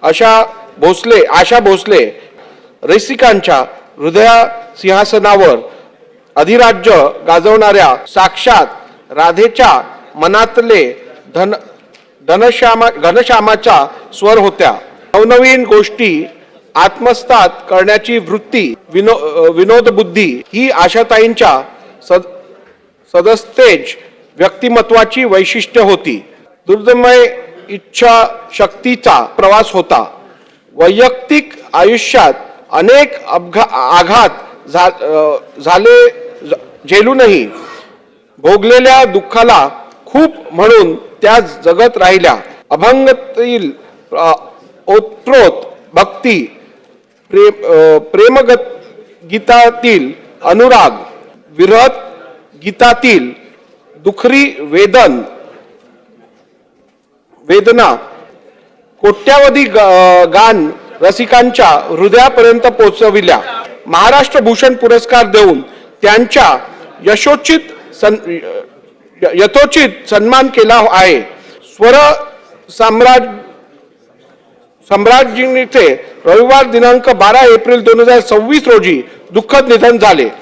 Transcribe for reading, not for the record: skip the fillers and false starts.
आशा भोसले रसिकांच्या हृदय सिंहासनावर अधिराज्य गाजवणाऱ्या साक्षात राधेच्या मनातले घनश्यामाचा स्वर होत्या। नवनवीन गोष्टी आत्मसात करण्याची वृत्ती, विनोद बुद्धी ही आशाताईंच्या सदस्तेज व्यक्तिमत्वाची वैशिष्ट्य होती। दुर्दमय इच्छा शक्तीचा प्रवास होता। वैयक्तिक आयुष्यात अनेक आघात झेलूनही भोगलेल्या दुःखाला खूप म्हणून त्या जगत राहिल्या। अभंगातील ओतप्रोत भक्ती, गीतातील अनुराग, विरह गीतातील दुखरी वेदना कोट्यावधी गान रसिकांच्या हृदयापर्यंत पोहोचविल्या। महाराष्ट्र भूषण पुरस्कार देऊन त्यांच्या यथोचित सन्मान केला आहे। स्वर सम्राज्ञीचे रविवार दिनांक 12 एप्रिल 2026 रोजी दुःखद निधन झाले।